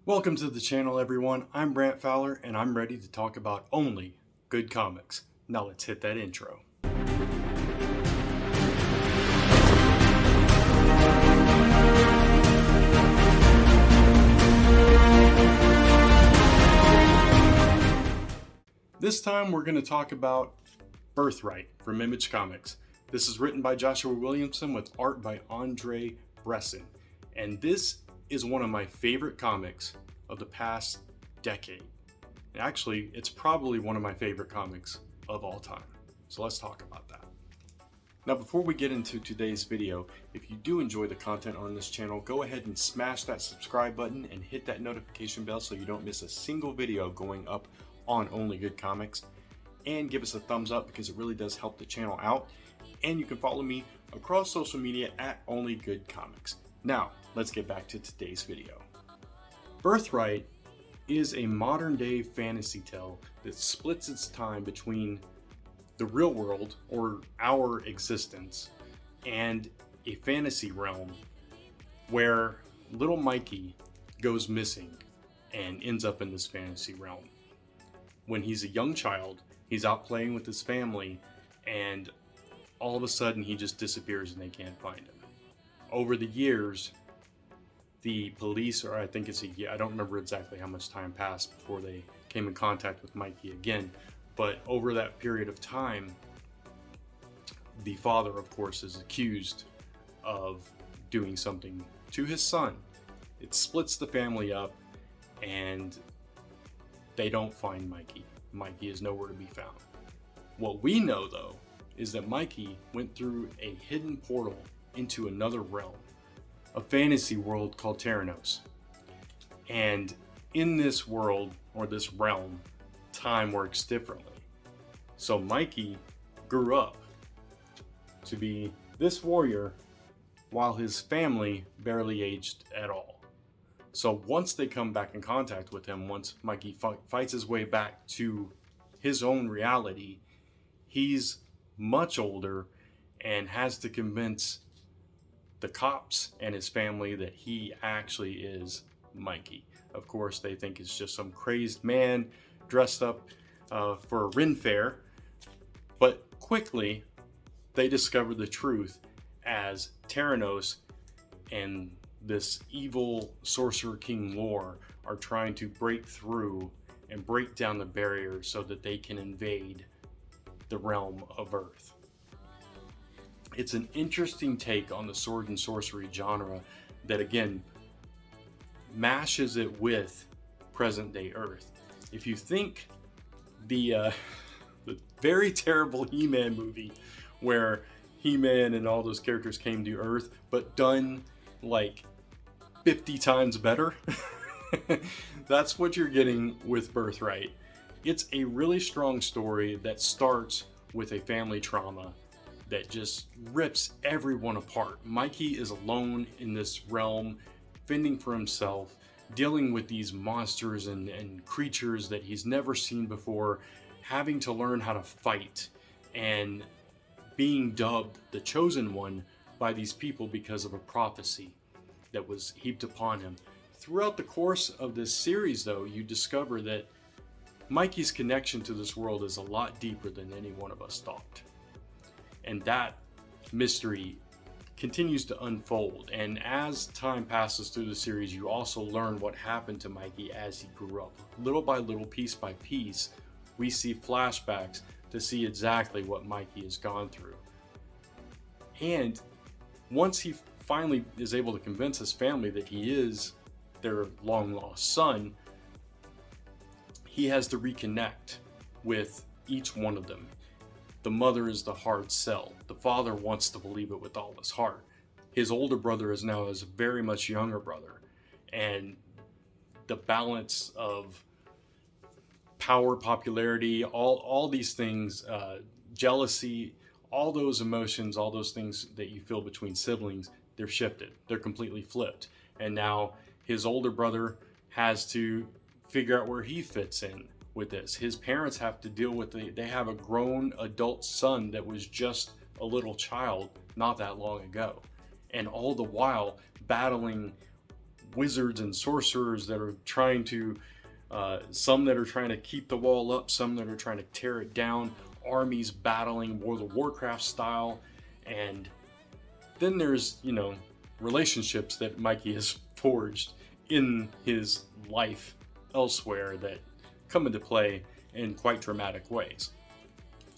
Welcome to the channel, everyone. I'm Brant Fowler, and I'm ready to talk about only good comics. Now let's hit that intro. This time we're going to talk about Birthright from Image Comics. This is written by Joshua Williamson with art by Andre Bresson. And this is one of my favorite comics of the past decade. And actually, it's probably one of my favorite comics of all time. So let's talk about that. Now, before we get into today's video, if you do enjoy the content on this channel, go ahead and smash that subscribe button and hit that notification bell so you don't miss a single video going up on Only Good Comics. And give us a thumbs up because it really does help the channel out. And you can follow me across social media at Only Good Comics. Now, let's get back to today's video. Birthright is a modern day fantasy tale that splits its time between the real world, or our existence, and a fantasy realm where little Mikey goes missing and ends up in this fantasy realm. When he's a young child, he's out playing with his family, and all of a sudden he just disappears and they can't find him. Over the years, the police, or I think it's a year, I don't remember exactly how much time passed before they came in contact with Mikey again, but over that period of time, the father, of course, is accused of doing something to his son. It splits the family up, and they don't find Mikey. Mikey is nowhere to be found. What we know, though, is that Mikey went through a hidden portal into another realm, a fantasy world called Theranos. And in this world, or this realm, time works differently. So Mikey grew up to be this warrior while his family barely aged at all. So once they come back in contact with him, once Mikey fights his way back to his own reality, he's much older and has to convince the cops and his family that he actually is Mikey. Of course, they think it's just some crazed man dressed up for a Ren fair, but quickly they discover the truth as Theranos and this evil Sorcerer King lore are trying to break through and break down the barrier so that they can invade the realm of Earth. It's an interesting take on the sword and sorcery genre that, again, mashes it with present day Earth. If you think the very terrible He-Man movie where He-Man and all those characters came to Earth, but done like 50 times better, that's what you're getting with Birthright. It's a really strong story that starts with a family trauma that just rips everyone apart. Mikey is alone in this realm, fending for himself, dealing with these monsters and creatures that he's never seen before, having to learn how to fight, and being dubbed the Chosen One by these people because of a prophecy that was heaped upon him. Throughout the course of this series, though, you discover that Mikey's connection to this world is a lot deeper than any one of us thought. And that mystery continues to unfold. And as time passes through the series, you also learn what happened to Mikey as he grew up. Little by little, piece by piece, we see flashbacks to see exactly what Mikey has gone through. And once he finally is able to convince his family that he is their long lost son, he has to reconnect with each one of them. The mother is the hard sell. The father wants to believe it with all his heart. His older brother is now his very much younger brother. And the balance of power, popularity, all these things, jealousy, all those emotions, all those things that you feel between siblings, they're shifted. They're completely flipped. And now his older brother has to figure out where he fits in with this. His parents have to deal with they have a grown adult son that was just a little child not that long ago. And all the while battling wizards and sorcerers that are trying to, some that are trying to keep the wall up, some that are trying to tear it down, armies battling World of Warcraft style. And then there's, relationships that Mikey has forged in his life elsewhere that come into play in quite dramatic ways.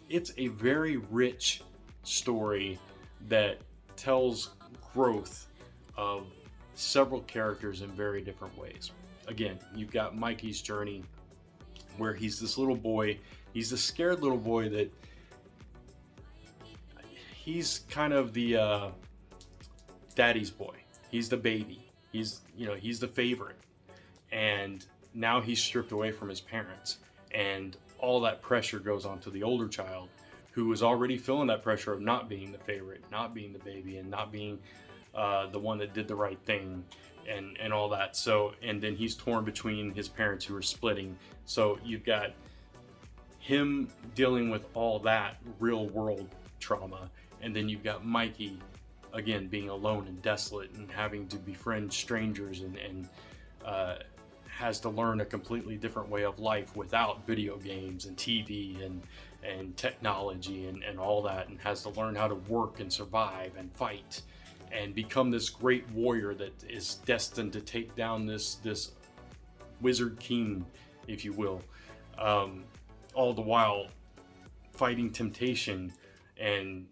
It's a very rich story that tells growth of several characters in very different ways. Again, you've got Mikey's journey where he's this little boy. He's the scared little boy that he's kind of the daddy's boy. He's the baby. He's the favorite. And now he's stripped away from his parents. And all that pressure goes on to the older child, who is already feeling that pressure of not being the favorite, not being the baby, and not being the one that did the right thing, and all that. So, and then he's torn between his parents who are splitting. So you've got him dealing with all that real world trauma, and then you've got Mikey again being alone and desolate and having to befriend strangers and has to learn a completely different way of life without video games and TV and technology and all that, and has to learn how to work and survive and fight and become this great warrior that is destined to take down this wizard king, if you will, all the while fighting temptation and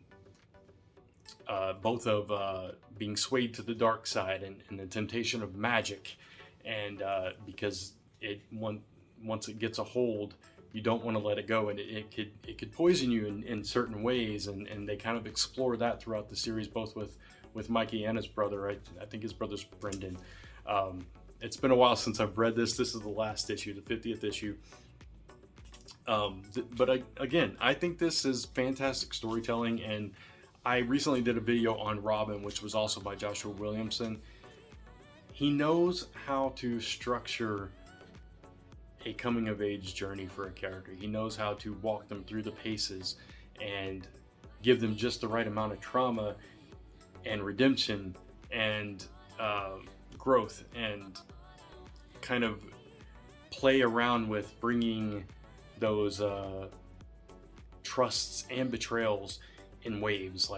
both of being swayed to the dark side and the temptation of magic. And because once it gets a hold, you don't want to let it go, and it could poison you in certain ways, and they kind of explore that throughout the series, both with Mikey and his brother. I think his brother's Brendan. It's been a while since I've read this. This is the last issue, the 50th issue. But I think this is fantastic storytelling, and I recently did a video on Robin, which was also by Joshua Williamson. He knows how to structure a coming of age journey for a character. He knows how to walk them through the paces and give them just the right amount of trauma and redemption and growth, and kind of play around with bringing those trusts and betrayals in waves,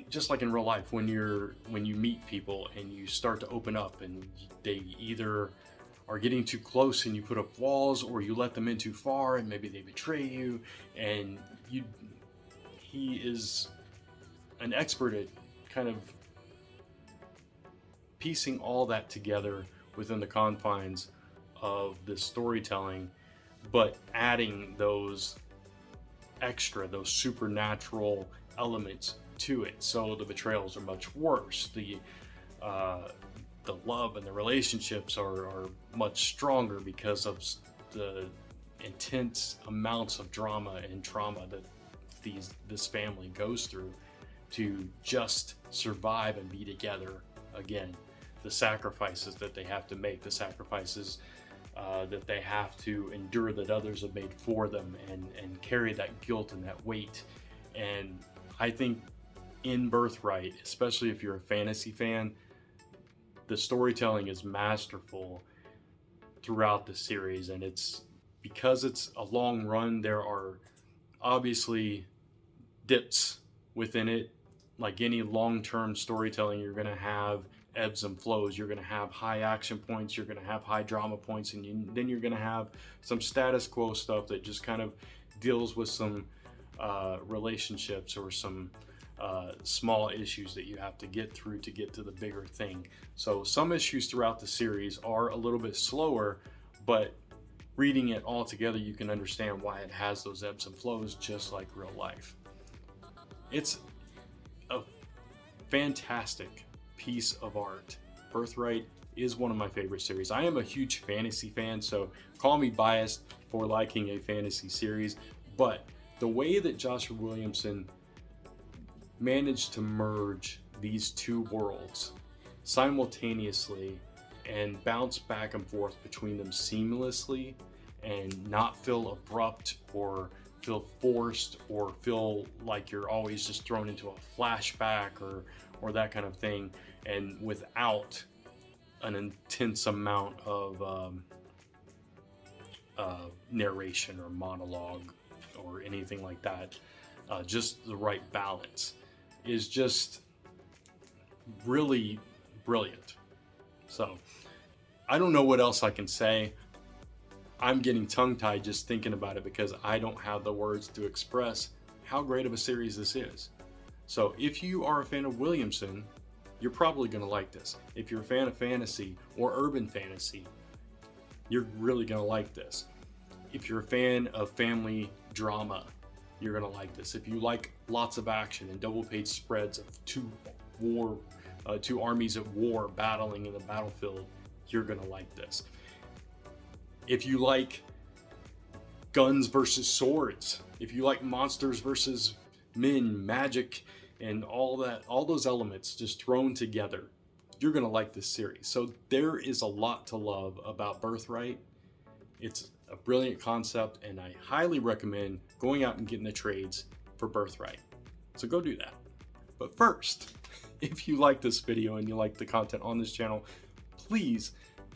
just like in real life, when you meet people and you start to open up, and they either are getting too close and you put up walls, or you let them in too far and maybe they betray you, and he is an expert at kind of piecing all that together within the confines of the storytelling, but adding those supernatural elements to it. So the betrayals are much worse. The love and the relationships are much stronger because of the intense amounts of drama and trauma that this family goes through to just survive and be together again. The sacrifices that they have to make, the sacrifices that they have to endure that others have made for them, and carry that guilt and that weight. And I think in Birthright, especially if you're a fantasy fan, the storytelling is masterful throughout the series. And it's because it's a long run, there are obviously dips within it. Like any long-term storytelling, you're going to have ebbs and flows. You're going to have high action points, you're going to have high drama points, and then you're going to have some status quo stuff that just kind of deals with some relationships or some small issues that you have to get through to get to the bigger thing. So some issues throughout the series are a little bit slower, but reading it all together, you can understand why it has those ebbs and flows, just like real life. It's a fantastic piece of art. Birthright is one of my favorite series. I am a huge fantasy fan, so call me biased for liking a fantasy series, but the way that Joshua Williamson managed to merge these two worlds simultaneously and bounce back and forth between them seamlessly, and not feel abrupt or feel forced or feel like you're always just thrown into a flashback or that kind of thing, and without an intense amount of narration or monologue or anything like that. Just the right balance is just really brilliant. So I don't know what else I can say. I'm getting tongue-tied just thinking about it because I don't have the words to express how great of a series this is. So if you are a fan of Williamson, you're probably going to like this. If you're a fan of fantasy or urban fantasy, you're really going to like this. If you're a fan of family drama, you're going to like this. If you like lots of action and double-page spreads of two armies at war battling in the battlefield, you're going to like this. If you like guns versus swords, if you like monsters versus men, magic, and all those elements just thrown together, you're going to like this series. So there is a lot to love about Birthright. It's a brilliant concept, and I highly recommend going out and getting the trades for Birthright. So go do that. But first, if you like this video and you like the content on this channel, please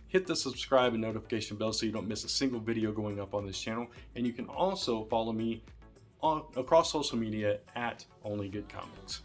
hit the subscribe and notification bell so you don't miss a single video going up on this channel. And you can also follow me across social media at Only Good Comics.